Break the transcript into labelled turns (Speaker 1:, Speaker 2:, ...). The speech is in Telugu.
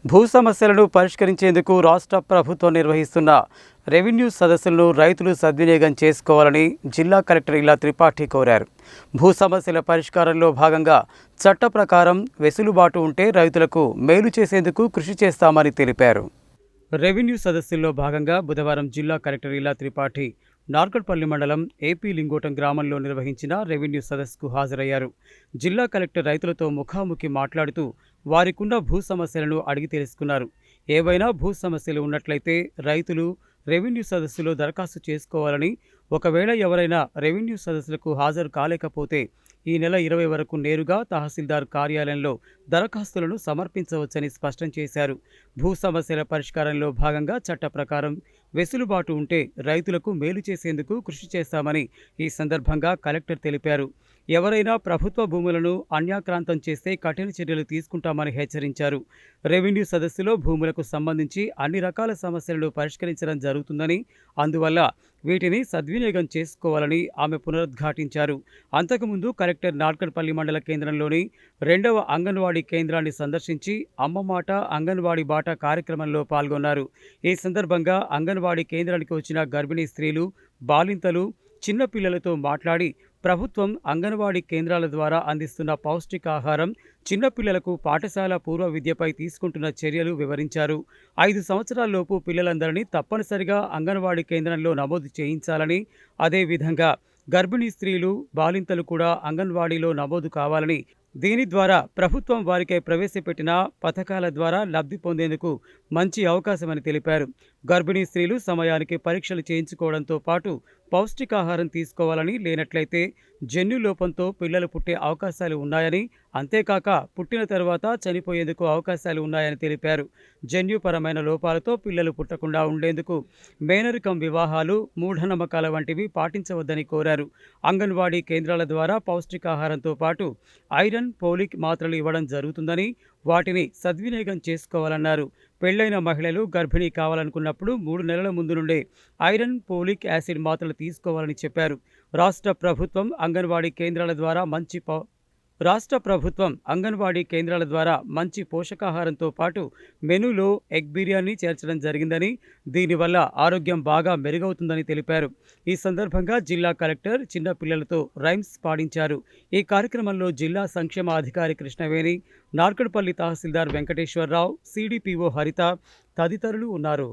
Speaker 1: భూ సమస్యలను పరిష్కరించేందుకు రాష్ట్ర ప్రభుత్వం నిర్వహిస్తున్న రెవెన్యూ సదస్సులను రైతులు సద్వినియోగం చేసుకోవాలని జిల్లా కలెక్టర్ ఇలా త్రిపాఠి కోరారు. భూ సమస్యల పరిష్కారంలో భాగంగా చట్ట ప్రకారం వెసులుబాటు ఉంటే రైతులకు మేలు చేసేందుకు కృషి చేస్తామని తెలిపారు. రెవెన్యూ సదస్సుల్లో భాగంగా బుధవారం జిల్లా కలెక్టర్ ఇలా త్రిపాఠి నార్కట్పల్లి మండలం ఏపీ లింగోటం గ్రామంలో నిర్వహించిన రెవెన్యూ సదస్సుకు హాజరయ్యారు. జిల్లా కలెక్టర్ రైతులతో ముఖాముఖి మాట్లాడుతూ వారికున్న భూ సమస్యలను అడిగి తెలుసుకున్నారు. ఏవైనా భూ సమస్యలు ఉన్నట్లయితే రైతులు రెవెన్యూ సదస్సులో దరఖాస్తు చేసుకోవాలని, ఒకవేళ ఎవరైనా రెవెన్యూ సదస్సులకు హాజరు కాలేకపోతే ఈ నెల 20 వరకు నేరుగా తహసీల్దార్ కార్యాలయంలో దరఖాస్తులను సమర్పించవచ్చని స్పష్టం చేశారు. భూ సమస్యల పరిష్కారంలో భాగంగా చట్ట ప్రకారం వెసులుబాటు ఉంటే రైతులకు మేలు చేసేందుకు కృషి చేస్తామని ఈ సందర్భంగా కలెక్టర్ తెలిపారు. ఎవరైనా ప్రభుత్వ భూములను అన్యాక్రాంతం చేస్తే కఠిన చర్యలు తీసుకుంటామని హెచ్చరించారు. రెవెన్యూ సదస్సులో భూములకు సంబంధించి అన్ని రకాల సమస్యలను పరిష్కరించడం జరుగుతుందని, అందువల్ల వీటిని సద్వినియోగం చేసుకోవాలని ఆమె పునరుద్ఘాటించారు. అంతకుముందు కలెక్టర్ నార్కట్పల్లి మండల కేంద్రంలోని 2వ అంగన్వాడీ కేంద్రాన్ని సందర్శించి అమ్మ మాట అంగన్వాడీ బాట కార్యక్రమంలో పాల్గొన్నారు. ఈ సందర్భంగా అంగన్వాడీ కేంద్రానికి వచ్చిన గర్భిణీ స్త్రీలు, బాలింతలు, చిన్నపిల్లలతో మాట్లాడి ప్రభుత్వం అంగన్వాడీ కేంద్రాల ద్వారా అందిస్తున్న పౌష్టికాహారం, చిన్నపిల్లలకు పాఠశాల పూర్వ విద్యపై తీసుకుంటున్న చర్యలు వివరించారు. 5 సంవత్సరాలలోపు పిల్లలందరినీ తప్పనిసరిగా అంగన్వాడీ కేంద్రంలో నమోదు చేయించాలని, అదేవిధంగా గర్భిణీ స్త్రీలు, బాలింతలు కూడా అంగన్వాడీలో నమోదు కావాలని, దీని ద్వారా ప్రభుత్వం వారికై ప్రవేశపెట్టిన పథకాల ద్వారా లబ్ధి పొందేందుకు మంచి అవకాశమని తెలిపారు. గర్భిణీ స్త్రీలు సమయానికి పరీక్షలు చేయించుకోవడంతో పాటు పౌష్టికాహారం తీసుకోవాలని, లేనట్లయితే జన్యు లోపంతో పిల్లలు పుట్టే అవకాశాలు ఉన్నాయని, అంతేకాక పుట్టిన తర్వాత చనిపోయేందుకు అవకాశాలు ఉన్నాయని తెలిపారు. జన్యుపరమైన లోపాలతో పిల్లలు పుట్టకుండా ఉండేందుకు మేనరికం వివాహాలు, మూఢనమ్మకాల వంటివి పాటించవద్దని కోరారు. అంగన్వాడీ కేంద్రాల ద్వారా పౌష్టికాహారంతో పాటు ఐరన్, పోలిక్ మాత్రలు ఇవ్వడం జరుగుతుందని, వాటిని సద్వినియోగం చేసుకోవాలన్నారు. పెళ్లైన మహిళలు గర్భిణీ కావాలనుకున్నప్పుడు 3 నెలల ముందు నుండే ఐరన్, పోలిక్ యాసిడ్ మాత్రలు తీసుకోవాలని చెప్పారు. రాష్ట్ర ప్రభుత్వం అంగన్వాడీ కేంద్రాల ద్వారా మంచి పోషకాహారంతో పాటు మెనూలో ఎగ్ బిర్యానీ చేర్చడం జరిగిందని, దీనివల్ల ఆరోగ్యం బాగా మెరుగవుతుందని తెలిపారు. ఈ సందర్భంగా జిల్లా కలెక్టర్ చిన్న పిల్లలతో రైమ్స్ పాడించారు. ఈ కార్యక్రమంలో జిల్లా సంక్షేమ అధికారి కృష్ణవేణి, నార్కట్పల్లి తహసీల్దార్ వెంకటేశ్వరరావు, సిడిపిఓ హరిత తదితరులు ఉన్నారు.